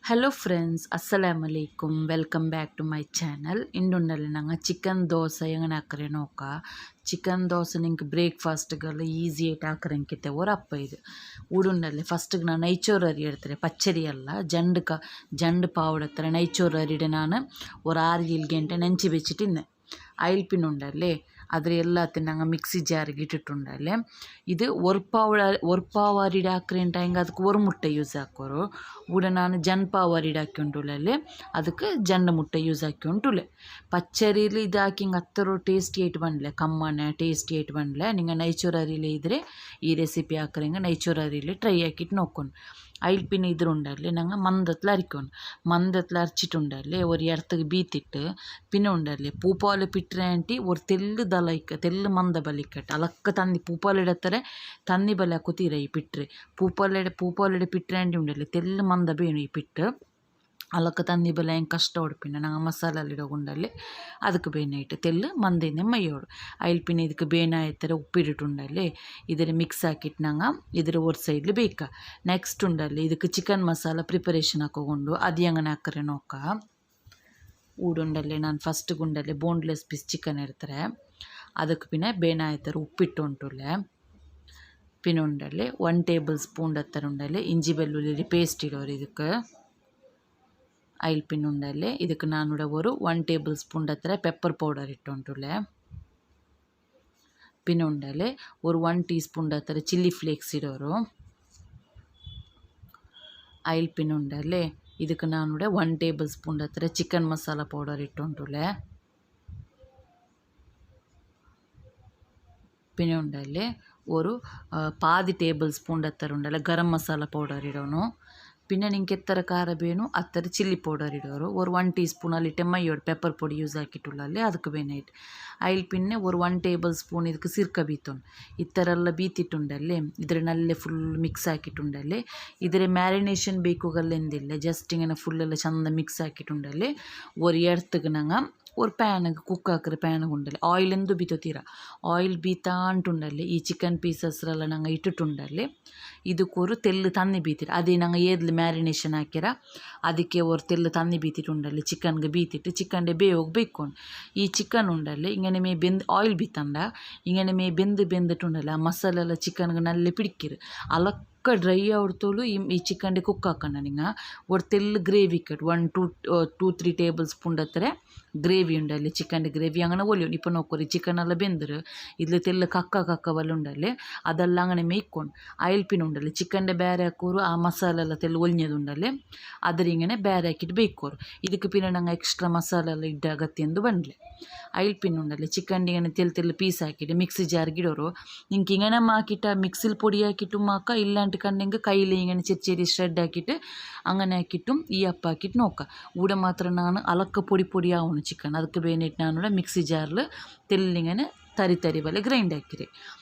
Hello friends, ಅಸ್ಸಲಾಮ್ ಅಲೈಕುಮ್. Welcome back to my channel. ಇಂಡುಂಡಲ್ಲಿ ನಂಗೆ ಚಿಕನ್ ದೋಸೆ ಹೆಂಗೆ ಹಾಕ್ರೆ ನೋಕ ಚಿಕನ್ ದೋಸೆ ನಿಂಗೆ ಬ್ರೇಕ್ಫಾಸ್ಟ್ಗೆಲ್ಲ ಈಸಿ ಆയിട്ട് ಹಾಕ್ರಂಕಿತ್ತೆ ಒರಪ್ಪ ಇದು ಊಡುಂಡಲ್ಲಿ ಫಸ್ಟಿಗೆ ನಾನು ನೈಚೋರು ಅರಿ ಇಡ್ತಾರೆ ಪಚ್ಚರಿ ಅಲ್ಲ ಜಂಡು ಪಾವುಡ ಹತ್ರ ನೈಚೋರು ಅರಿಡೆ ನಾನು ஒரு 6-7 ಗಂಟೆ ನೆಂಚಿ ಬೆಚ್ಚಿಟ್ಟಿನ್ನೆ ಅಯಿಲ್ಪಿನುಂಡಲ್ಲಿ ಆದರೆ ಎಲ್ಲತ್ತಿನ ನಂಗೆ ಮಿಕ್ಸಿ ಜಾರಿಗೆ ಇಟ್ಟಿಟ್ಟುಂಡಲ್ಲಿ ಇದು ಒರ್ಪಾವು ಅರಿಡು ಹಾಕ್ರೆಂಟ ಹಿಂಗೆ ಅದಕ್ಕೆ ஒரு ಮುಟ್ಟೆ ಯೂಸ್ ಹಾಕೋರು ಊಡ ನಾನು ಜನ್ಪಾವು ಅರಿಡು ಹಾಕಿ ಉಂಟುಲೆ ಅದಕ್ಕೆ ಜಂಡು ಮುಟ್ಟೆ ಯೂಸ್ ಹಾಕಿ ಉಂಟುಲೆ ಪಚ್ಚರಿಲಿ ಇದು ಹಾಕಿ ಹಿಂಗೆ ಹತ್ತರು ಟೇಸ್ಟಿ ಆಯ್ತು ಬಂಡ್ಲೆ ಕಮ್ಮನೆ ಟೇಸ್ಟಿ ಆಯ್ತು ಬಂಡ್ಲೆ ನಿಂಗೆ ನೈಚೂರು ಅರಿಲೆ ಇದ್ದರೆ ಈ ರೆಸಿಪಿ ಹಾಕ್ರೆ ನೈಚೂರು ಅರಿಲೆ ಟ್ರೈ ಹಾಕಿಟ್ಟು ನೋಡ್ಕೊಂಡು ಅಯಿಲ್ಪಿನ ಇದ್ರುಂಡಲ್ಲಿ ನಂಗೆ ಮಂದತ್ಲ ಅರಿಕೊಂಡು ಮಂದತ್ಲ ಅರ್ಚಿಟ್ಟುಂಡಲ್ಲಿ ஒரு இடத்துக்கு ಬೀತಿಟ್ಟು ಪಿನ್ನ ಉಂಡಲ್ಲಿ ಪೂಪಾಲು ಪಿಟ್ರೆ ಆಂಟಿ ஒரு ತೆಲ್ಲು ದಲ ಇಕ್ಕ ತೆಲ್ಲು ಮಂದ ಬಲಿಕ್ಕಟ್ಟು ಅಲಕ್ಕ ತಂದಿ ಪೂಪಾಲು ಇಡತ್ತಾರೆ ತಂದಿ ಬಲೆ ಹಾಕೋತೀರ ಈ ಪಿಟ್ರೆ ಪೂಪಾಲೆಡೆ ಪಿಟ್ರೆ ಆಂಟಿ ಉಂಡಲ್ಲಿ ತೆಲ್ಲು ಮಂದ ಬೇಣು ಈ ಪಿಟ್ಟು ಅಲಕ್ಕ ತಂದಿ ಬಲೆ ಹೆಂಗೆ ಕಷ್ಟ ಹೊಡ್ಪಿನ ನಂಗೆ ಮಸಾಲಲ್ಲಿ ಗುಂಡಲ್ಲಿ ಅದಕ್ಕೆ ಬೇನೆ ಇಟ್ಟು ತೆಲ್ಲು ಮಂದಿನ ಮೈಯೋಡು ಅಯಿಲ್ಪಿನ ಇದಕ್ಕೆ ಬೇನೆ ಆಯ್ತಾರೆ ಉಪ್ಪಿಡುಂಡಲ್ಲಿ ಇದರ ಮಿಕ್ಸ್ ಹಾಕಿಟ್ಟು ನಂಗೆ ಇದರ ಒಂದು ಸೈಡ್ಲಿ ಬೇಕಾ ನೆಕ್ಸ್ಟ್ ಉಂಡಲ್ಲಿ ಇದಕ್ಕೆ ಚಿಕನ್ ಮಸಾಲ ಪ್ರಿಪರೇಷನ್ ಹಾಕೊಂಡು ಅದು ಹೆಂಗನೆ ಹಾಕ್ರೆ ನೋಕ ಊಡುಂಡಲ್ಲಿ ನಾನು ಫಸ್ಟ್ ಗುಂಡಲ್ಲಿ ಬೋನ್ಲೆಸ್ ಪೀಸ್ ಚಿಕನ್ ಇರ್ತಾರೆ ಅದಕ್ಕೆ ಪಿನ ಬೇನೆ ಆಯ್ತಾರೆ ಉಪ್ಪಿಟ್ಟು ಉಂಟುಲೆ ಪಿನುಂಡಲ್ಲಿ 1 ಟೇಬಲ್ ಸ್ಪೂನ್ ಹತ್ತರ ಉಂಡಲ್ಲಿ ಇಂಜಿ ಬೆಳ್ಳುಳ್ಳಿ ಪೇಸ್ಟ್ ಇಡೋರು ಇದಕ್ಕೆ ಅಯಿಲ್ಪಿನ ಉಂಡಲ್ಲಿ ಇದಕ್ಕೆ ನಾನು ஒரு 1 ಟೇಬಲ್ ಸ್ಪೂನ್ ಹತ್ತಿರ ಪೆಪ್ಪರ್ ಪೌಡರ್ ಇಟ್ಟುಂಟುಲೆ ಪಿನ ಉಂಡಲ್ಲಿ ஒரு 1 ಟೀ ಸ್ಪೂನ್ ಹತ್ತಿರ ಚಿಲ್ಲಿ ಫ್ಲೇಕ್ಸ್ ಇಡೋರು ಅಯಿಲ್ಪಿನ ಉಂಡಲ್ಲಿ ಇದಕ್ಕೆ ನಾನು 1 ಟೇಬಲ್ ಸ್ಪೂನ್ ಹತ್ತಿರ ಚಿಕನ್ ಮಸಾಲ ಪೌಡರ್ ಇಟ್ಟುಂಟುಲೆ ಪಿನ ಉಂಡಲ್ಲಿ ஒரு ಪಾದಿ ಟೇಬಲ್ ಸ್ಪೂನ್ ಹತ್ತಿರ ಉಂಡಲ್ಲ ಗರಂ ಮಸಾಲ ಪೌಡರ್ ಇಡೋನು ಪಿನ್ನ ನಿಂಗೆ ಎತ್ತರ ಖಾರ ಬೇನು ಹತ್ತರ ಚಿಲ್ಲಿ ಪೌಡರ್ ಇಡೋರು ஒரு 1 ಟೀ ಸ್ಪೂನಲ್ಲಿ ಟೆಮ್ಮಯ್ಯೋಡು ಪೆಪ್ಪರ್ ಪೊಡಿ ಯೂಸ್ ಹಾಕಿಟ್ಟುಳ್ಳಲ್ಲಿ ಅದಕ್ಕೆ ಬೇನೆ ಇಟ್ಟು ಅಯಿಲ್ ಪಿನ್ನೆ ஒரு 1 ಟೇಬಲ್ ಸ್ಪೂನ್ ಇದಕ್ಕೆ ಸಿರ್ಕ ಬೀತೋನು ಈ ಥರ ಎಲ್ಲ ಬೀತಿಟ್ಟುಂಡಲ್ಲಿ ಇದ್ರ ನಲ್ಲೇ ಫುಲ್ ಮಿಕ್ಸ್ ಹಾಕಿಟ್ಟುಂಡಲ್ಲಿ ಇದರ ಮ್ಯಾರಿನೇಷನ್ ಬೇಕುಗಲ್ಲೆಂದಿಲ್ಲ ಜಸ್ಟ್ ಹಿಂಗೆ ಫುಲ್ಲೆಲ್ಲ ಚಂದ ಮಿಕ್ಸ್ ಹಾಕಿಟ್ಟುಂಡಲ್ಲಿ ஒரு ಎಡ್ತಗೆ ನಂಗೆ ஒரு ಪ್ಯಾನಿಗೆ ಕುಕ್ ಹಾಕ್ರೆ ಪ್ಯಾನಿಗೆ ಉಂಡಲ್ಲಿ ಆಯಿಲ್ ಎಂದು ಬೀತೋತೀರ ಆಯಿಲ್ ಬೀತಾಂಟುಂಡಲ್ಲಿ ಈ ಚಿಕನ್ ಪೀಸಸ್ರೆಲ್ಲ ನಂಗೆ ಇಟ್ಟುಂಡಲ್ಲಿ ಇದಕ್ಕೋರು ತೆಲ್ಲು ತನ್ನಿ ಬೀತಿರ ಅದೇ ನಂಗೆ ಏದ್ಲು ಮ್ಯಾರಿನೇಷನ್ ಹಾಕಿರ ಅದಕ್ಕೆ ஒரு ತೆಲ್ಲು ತನ್ನಿ ಬೀತಿಟ್ಟುಂಡಲ್ಲಿ ಚಿಕನ್ಗೆ ಬೀತಿಟ್ಟು ಚಿಕನ್ಡೆ ಬೇಯೋಗಿ ಬೇಯ್ಕೊಂಡು ಈ ಚಿಕನ್ ಉಂಡಲ್ಲಿ ಹಿಂಗನೆ ಮೇ ಆಯಿಲ್ ಬೀತಂಡ ಹಿಂಗನೆ ಮೇ ಬೆಂದಿಟ್ಟುಂಡಲ್ಲ ಆ ಮಸಾಲೆ ಎಲ್ಲ ಚಿಕನ್ಗೆ ನಲ್ಲೆ ಪಿಡಿಕಿರು ಅಲಕ್ಕ ಡ್ರೈ ಆವಡ್ತೋಳು ಈ ಚಿಕನ್ಡೆ ಕುಕ್ ಹಾಕೋಣ ನಿಂಗೆ ஒரு ತೆಲ್ಲು ಗ್ರೇವಿ ಕಟ್ 1-2-3 ಟೇಬಲ್ ಸ್ಪೂನ್ ಹತ್ತಿರ ಗ್ರೇವಿ ಉಂಡಲ್ಲಿ ಚಿಕನ್ ಗ್ರೇವಿ ಅಂಗನೆ ಒಲಿಯೋನು ಇಪ್ಪ ನೋಕೋರಿ ಚಿಕನ್ ಎಲ್ಲ ಬೆಂದರು ಇದ್ಲು ತೆಲ್ಲು ಕಕ್ಕವಲ್ಲ ಉಂಡಲ್ಲಿ ಅದೆಲ್ಲ ಅಂಗನೆ ಮೇಯ್ಕೊಂಡು ಅಯಿಲ್ಪಿನ ಉಂಡಲ್ಲಿ ಚಿಕನ್ಡೆ ಬೇರೆ ಹಾಕೋರು ಆ ಮಸಾಲೆ ಎಲ್ಲ ತೆಲ್ಲು ಒಲ್ഞ്ഞದು ಉಂಡಲ್ಲಿ ಅದ್ರ ಹಿಂಗನೆ ಬೇರೆ ಹಾಕಿಟ್ಟು ಬೇಯ್ಕೋರು ಇದಕ್ಕೆ ಪಿನ ನಂಗೆ ಎಕ್ಸ್ಟ್ರಾ ಮಸಾಲೆ ಎಲ್ಲ ಇಡ್ಡ ಅಗತ್ಯ ಎಂದು ಬಂಡ್ಲೆ ಅಯಿಲ್ಪಿನ ಉಂಡಲ್ಲಿ ಚಿಕನ್ ಹಿಂಗನೆ ತೆಲ್ಲು ಪೀಸ್ ಹಾಕಿಟ್ಟು ಮಿಕ್ಸಿ ಜಾರ್ಗೆ ಇಡೋರು ನಿಂಗೆ ಹಿಂಗನೆ ಹಾಕಿಟ್ಟ ಮಿಕ್ಸಿಲಿ ಪೊಡಿ ಹಾಕಿಟ್ಟು ಮಾಕ ಇಲ್ಲಾಂಟಿ ಕಂಡಂಗೆ ಕೈಲಿ ಹಿಂಗನೆ ಚೆರಿ ಶ್ರೆಡ್ ಹಾಕಿಟ್ಟು അങ്ങനെ ಹಾಕಿಟ್ಟು ಈ ಅಪ್ಪ ಹಾಕಿಟ್ಟು ನೋಕ ಊಡ ಮಾತ್ರ ನಾನು ಅಲಕ್ಕ ಪೊಡಿ ಆವನು ಚಿಕನ್ ಅದಕ್ಕೆ ಬೇನಿಟ್ಟು ನಾನು ಮಿಕ್ಸಿ ಜಾರ್ಲು ತೆಲ್ಲಿಂಗನೆ ತರಿ ಬಲೆ ಗ್ರೈಂಡ್ ಹಾಕಿರಿ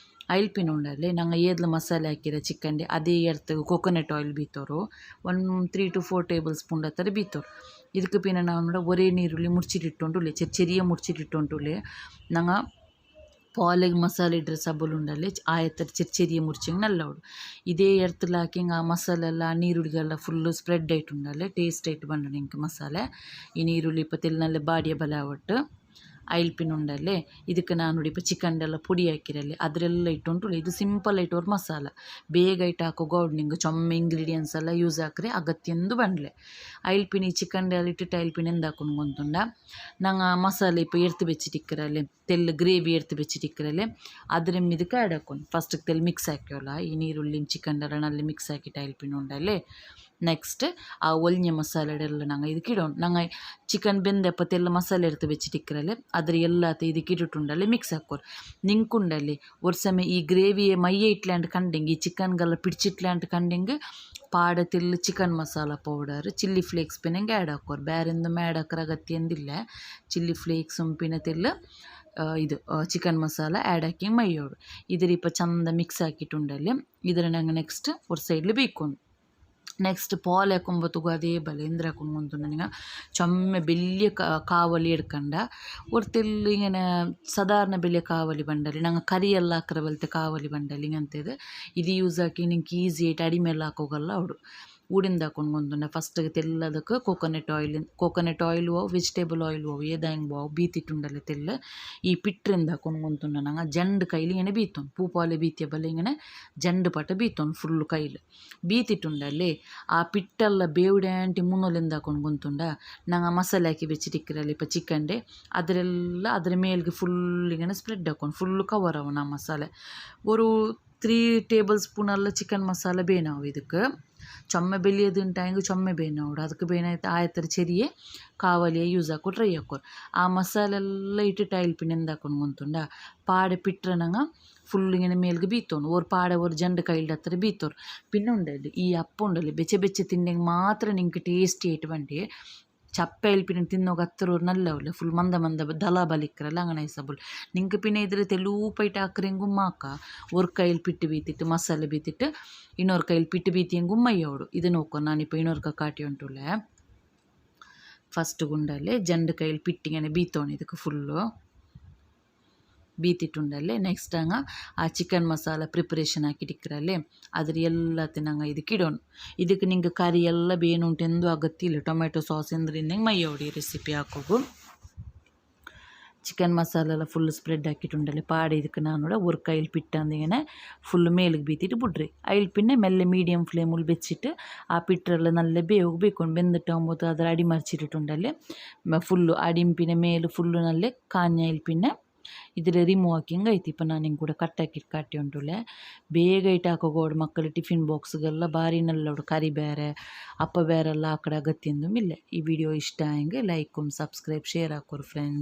ಅಯಿಲ್ಪಿನ ಉಂಡಲ್ಲಿ ನಂಗೆ ಏದ್ಲು ಮಸಾಲೆ ಹಾಕಿರ ಚಿಕನ್ಡೆ ಅದೇ ಎರ್ತಗೆ ಕೊಕೊನಟ್ ಆಯಿಲ್ ಬೀತೋರು 3-4 ಟೇಬಲ್ ಸ್ಪೂನ್ ಹತ್ತರ ಬೀತೋರು ಇದಕ್ಕೆ ಪಿನ ನಾವು ಒರೇ ನೀರುಳ್ಳಿ ಮುಡ್ಚಿಟ್ಟಿಟ್ಟುಂಟುಲೆ ಚೆರಿಯ ಮುಡ್ಚಿಟ್ಟಿಟ್ಟುಂಟುಲೆ ನಂಗೆ ಪಾಲೆಗೆ ಮಸಾಲೆ ಇಡ್ರೆ ಸಬ್ಬುಲುಂಡಲ್ಲಿ ಆ ಎತ್ತರ ಚೆರಿಯ ಮುರ್ಚಿಂಗೆ ನಲ್ಲವಡು ಇದೇ ಎರ್ತಲ ಹಾಕಿ ಆ ಮಸಾಲೆ ಎಲ್ಲ ನೀರುಳ್ಳಿಗೆಲ್ಲ ಫುಲ್ಲು ಸ್ಪ್ರೆಡ್ ಆಯ್ತುಂಡಲ್ಲಿ ಟೇಸ್ಟ್ ಆಯ್ತು ಬಂಡು ನಿಂಗೆ ಮಸಾಲೆ ಈ ನೀರುಳ್ಳಿ ಇಪ್ಪತ್ತೆಲ್ಲನಲ್ಲೇ ಬಾಡಿಯ ಬಲ ಒಟ್ಟು ಅಯಿಲ್ಪಿನ ಉಂಡಲ್ಲಿ ಇದಕ್ಕೆ ನಾನು ಇಪ್ಪ ಚಿಕನ್ಡೆಲ್ಲ ಪುಡಿ ಹಾಕಿರಲ್ಲಿ ಅದರೆಲ್ಲ ಇಟ್ಟುಂಟು ಇದು ಸಿಂಪಲ್ ಇಟ್ಟೋರು ಮಸಾಲ ಬೇಗ ಇಟ್ಟು ಹಾಕೋ ಗೌಡ್ ನಿಂಗೆ ಚೊಮ್ಮೆ ಇಂಗ್ರೀಡಿಯೆಂಟ್ಸ್ ಎಲ್ಲ ಯೂಸ್ ಹಾಕ್ರೆ ಅಗತ್ಯಂದು ಬಂಡ್ಲೆ ಅಯಿಲ್ಪಿನ ಈ ಚಿಕನ್ಡೆಲ್ಲ ಇಟ್ಟಿಟ್ಟು ಅಯಿಲ್ಪಿನ ಎಂದು ಹಾಕೊಂಡು ಗೊಂತುಂಡ ನಂಗೆ ಮಸಾಲೆ ಇಪ್ಪ ಎರ್ತು ಬೆಚ್ಚಿಟ್ಟಿಕ್ಕರಲ್ಲಿ ತೆಲ್ಲು ಗ್ರೇವಿ ಎರ್ತು ಬೆಚ್ಚಿಟ್ಟಿಕ್ಕರಲ್ಲಿ ಅದ್ರ ಇದಕ್ಕೆ ಆ್ಯಡ್ ಹಾಕೊಂಡು ಫಸ್ಟಿಗೆ ತೆಲ್ಲು ಮಿಕ್ಸ್ ಹಾಕ್ಯವಲ್ಲ ಈ ನೀರುಳ್ಳಿನ ಚಿಕನ್ಡೆಲ್ಲ ನಲ್ಲಿ ಮಿಕ್ಸ್ ಹಾಕಿಟ್ಟು ಅಯಿಲ್ಪಿನ ಉಂಡಲ್ಲಿ ನೆಕ್ಸ್ಟ್ ಆ ಒಲ್ഞ്ഞ ಮಸಾಲೆಡೆಲ್ಲ ನಂಗೆ ಇದಕ್ಕೆ ಇಡೋಣ ನಂಗೆ ಚಿಕನ್ ಬೆಂದೆಪ್ಪ ತೆಲ್ಲ ಮಸಾಲೆ ಇರ್ತು ಬೆಚ್ಚಿಟ್ಟಿಕ್ಕರಲ್ಲಿ ಅದ್ರ ಎಲ್ಲ ಇದಕ್ಕೆ ಇಟ್ಟುಂಡಲ್ಲಿ ಮಿಕ್ಸ್ ಹಾಕೋರು ನಿಂಕುಂಡಲ್ಲಿ ஒரு ಸಮಯ ಈ ಗ್ರೇವಿಯ ಮೈಯೆ ಇಟ್ಲಾಂಟ್ ಕಂಡೆಂಗೆ ಈ ಚಿಕನ್ಗೆಲ್ಲ ಪಿಡ್ಚಿಟ್ಲಾಂಟ್ ಕಂಡೆಂಗೆ ಪಾಡ ತೆಲ್ಲು chicken masala powder chilli flakes ಪಿನಂಗೆ ಆ್ಯಡ್ ಹಾಕೋರು ಬೇರೆಂದು ಆ್ಯಡ್ ಹಾಕೋರ ಅಗತ್ಯ ಎಂದಿಲ್ಲ ಚಿಲ್ಲಿ ಫ್ಲೇಕ್ಸ್ ಉಂಪಿನ ತೆಲ್ಲು ಇದು ಚಿಕನ್ ಮಸಾಲ ಆ್ಯಡ್ ಹಾಕಿ ಮೈಯೋಡು ಇದ್ರ ಇಪ್ಪ ಚಂದ ಮಿಕ್ಸ್ ಹಾಕಿಟ್ಟುಂಡಲ್ಲಿ ಇದರ ನಂಗೆ ನೆಕ್ಸ್ಟ್ ಒಂದು ಸೈಡ್ಲಿ ಬೇಯ್ಕೊಂಡು ನೆಕ್ಸ್ಟ್ ಪಾಲ್ ಹಾಕೊಂಬತ್ತುಗು ಅದೇ ಬಲೆ ಎಂದ್ರೆ ಹಾಕೊಂಡು ನನಗೆ ಚೊಮ್ಮೆ ಬೆಳ್ಳಿಯ ಕಾವಲಿ ಹಿಡ್ಕಂಡ ಒಡ್ತೆಲ್ಲಿ ಹಿಂಗೆ ಸಾಧಾರಣ ಬೆಲೆಯ ಕಾವಲಿ ಬಂಡಲಿ ನಂಗೆ ಕರಿ ಎಲ್ಲ ಹಾಕ್ರೆ ಬಲ್ತೆ ಕಾವಲಿ ಬಂಡಲಿ ಹಿಂಗಂತೇದು ಇದು ಯೂಸ್ ಹಾಕಿ ನಿಂಗೆ ಈಸಿ ಆಯ್ತು ಅಡಿಮೆಲ್ಲ ಹಾಕೋಗಲ್ಲ ಅವಡು ಉಡಿಂದ ಹಾಕೊಂಡು ಫಸ್ಟಿಗೆ ತೆಲ್ಲದಕ್ಕೆ ಕೋಕೋನಟ್ ಆಯಿಲ್ ವೆಜಿಟೇಬಲ್ ಆಯಿಲ್ ಏದಾಂಗ್ ಬಾವು ಬೀತಿಟ್ಟುಂಡಲ್ಲ ತೆಲ್ಲ ಈ ಪಿಟ್ರಿಂದ ಹಾಕೊಂಡು ನಂಗೆ ಜಂಡು ಕೈಲಿ ಇಂಗನೆ ಬೀತೊಂದು ಪೂಪಾಲೆ ಬೀತಿಯ ಬಲ್ಲ ಇಂಗನೆ ಜಂಡು ಪಟ ಬೀತೊಂದು ಫುಲ್ಲು ಕೈಲಿ ಬೀತಿಟ್ಟುಂಡಲ್ಲಿ ಆ ಪಿಟ್ಟೆಲ್ಲ ಬೇವುಡ್ಯಾಂಟಿ ಮುನ್ನೊಲಿಂದ ಹಾಕೊಂಡು ಕುಂತುಂಡ ನಂಗೆ ಮಸಾಲೆ ಹಾಕಿ ಬೆಚ್ಚಿಟ್ಟಿಕ್ಕಿರಲ್ಲ ಇಪ್ಪ ಚಿಕನ್ಡೆ ಅದರ ಮೇಲ್ಗೆ ಫುಲ್ಲಿಗೆ ಸ್ಪ್ರೆಡ್ ಹಾಕೊಂಡು ಫುಲ್ಲು ಕವರ್ ಅವ ನಾ ಮಸಾಲೆ ஒரு 3 ಟೇಬಲ್ ಸ್ಪೂನ್ ಎಲ್ಲ ಚಿಕನ್ ಮಸಾಲೆ ಬೇನಾವು ಇದಕ್ಕೆ ಚೊಮ್ಮೆ ಬೆಲಿಯೋದುಂಟಾಯಂಗೆ ಚೊಮ್ಮೆ ಬೇನೋಡು ಅದಕ್ಕೆ ಬೇನಾಯ್ತು ಆಯ್ತರ ಚೆರಿಯೇ ಕಾವಲಿಯೇ ಯೂಸ್ ಹಾಕೋ ಟ್ರೈ ಹಾಕೋರು ಆ ಮಸಾಲೆ ಎಲ್ಲ ಇಟ್ಟು ಆಯಿಲ್ ಪಿಣ್ಣೆಂದು ಹಾಕೊಂಡು ಕುಂತುಂಡ ಪಾಡೆ ಪಿಟ್ರೆ ನಂಗೆ ಫುಲ್ಲಿങ്ങനെ ಮೇಲ್ಗೆ ಬೀತೋನು ಓರ್ ಪಾಡೆ ಓರ್ ಜಂಡು ಕೈಲ್ಡ ಹತ್ರ ಬೀತೋರು ಪಿನ್ನ ಉಂಡಲ್ಲಿ ಈ ಅಪ್ಪ ಉಂಡಲ್ಲಿ ಬೆಚ್ಚೆ ಬೆಚ್ಚೆ ತಿಂಡೆಂಗೆ ಮಾತ್ರ ನಿಂಗೆ ಟೇಸ್ಟಿ ಏಟ್ ಬಂಡಿ ಚಪ್ಪೆ ಇಲ್ಪಿನ ತಿನ್ನೋಗ ಹತ್ತಿರೋರು ನಲ್ಲವಲ್ಲ ಫುಲ್ ಮಂದ ದಲ ಬಲಿಕ್ರಲ್ಲ ಅಂಗನ ಐಸಬುಲ್ ನಿಂಗೆ ಪಿನ ಇದ್ರೆ ತೆಲೂ ಪೈಟ್ ಹಾಕ್ರೆಂಗೆ ಗುಮ್ಮಾಕ ஒரு ಕೈಲಿ ಪಿಟ್ಟು ಬೀತಿಟ್ಟು ಮಸಾಲೆ ಬೀತಿಟ್ಟು ಇನ್ನೊರು ಕೈಲಿ ಪಿಟ್ಟು ಬೀತಿಯಂಗೆ ಗುಮ್ಮಯ್ಯೋಡು ಇದು ನೋಕೊ ನಾನಿಪ್ಪ ಇನ್ನೊರ್ಕ ಕಾಟಿ ಉಂಟುಲೆ ಫಸ್ಟ್ ಗುಂಡಲ್ಲಿ ಜಂಡು ಕೈಲಿ ಪಿಟ್ಟಿಗೆ ಬೀತೋಣ ಇದಕ್ಕೆ ಫುಲ್ಲು ಬೀತಿಟ್ಟುಂಡಲ್ಲೇ ನೆಕ್ಸ್ಟ್ ಹಂಗೆ ಆ ಚಿಕನ್ ಮಸಾಲ ಪ್ರಿಪ್ರೇಷನ್ ಹಾಕಿಟ್ಟಿಕ್ಕರಲ್ಲಿ ಅದ್ರ ಎಲ್ಲ ನಂಗೆ ಇದಕ್ಕೆ ಇಡೋಣ ಇದಕ್ಕೆ ನಿಂಗೆ ಕರಿ ಎಲ್ಲ ಬೇನುಂಟೆಂದು ಅಗತ್ಯ ಟೊಮೆಟೊ ಸಾಸ್ ಅಂದ್ರೆ ಇನ್ನಂಗೆ ಮೈಯೋಡಿ ರೆಸಿಪಿ ಹಾಕೋಗು ಚಿಕನ್ ಮಸಾಲೆ ಎಲ್ಲ ಫುಲ್ ಸ್ಪ್ರೆಡ್ ಹಾಕಿಟ್ಟುಂಡಲ್ಲಿ ಪಾಡಿ ಇದಕ್ಕೆ ನಾನು ஒரு ಕೈಲಿ ಪಿಟ್ಟು ಅಂದಿങ്ങനെ ಫುಲ್ ಮೇಲಿಗೆ ಬೀತಿಟ್ಟು ಬಿಡ್ರಿ ಐಲ್ ಪಿನ್ನೆ ಮೆಲ್ಲೆ ಮೀಡಿಯಂ ಫ್ಲೇಮಲ್ಲಿ ಬೆಚ್ಚಿಟ್ಟು ಆ ಪಿಟ್ರೆಲ್ಲ ನಲ್ಲೆ ಬೇಕೊಂಡು ಬೆಂದಿಟ್ಟು ಅಂಬೋದು ಅದರ ಅಡಿ ಮರ್ಚಿಟ್ಟುಂಡಲ್ಲಿ ಫುಲ್ಲು ಅಡಿಂಪಿನ ಮೇಲು ಫುಲ್ಲು ನಲ್ಲೆ ಕಾഞ്ഞ ಐಲ್ ಪಿನ್ನೆ ಇದ್ರೆ ರಿಮೂವ್ ಹಾಕಿಂಗೆ ಐತಿ ಇಪ್ಪ ನಾನು ಹಿಂಗೆ ಕೂಡ ಕಟ್ಟಾಕಿಟ್ಟು ಕಾಟಿ ಉಂಟುಲೆ ಬೇಗ ಇಟ್ಟು ಹಾಕೋಗೋಡು ಮಕ್ಕಳು ಟಿಫಿನ್ ಬಾಕ್ಸ್ಗೆಲ್ಲ ಭಾರಿ ನಲ್ಲೋಡು ಕರಿ ಬೇರೆ ಅಪ್ಪ ಬೇರೆಲ್ಲ ಆ ಕಡೆ ಅಗತ್ಯಂದು ಮಿಲ್ಲೆ ಈ ವಿಡಿಯೋ ಇಷ್ಟ ಹಂಗೆ ಲೈಕ್ ಸಬ್ಸ್ಕ್ರೈಬ್ ಶೇರ್ ಹಾಕೋರು ಫ್ರೆಂಡ್ಸ್.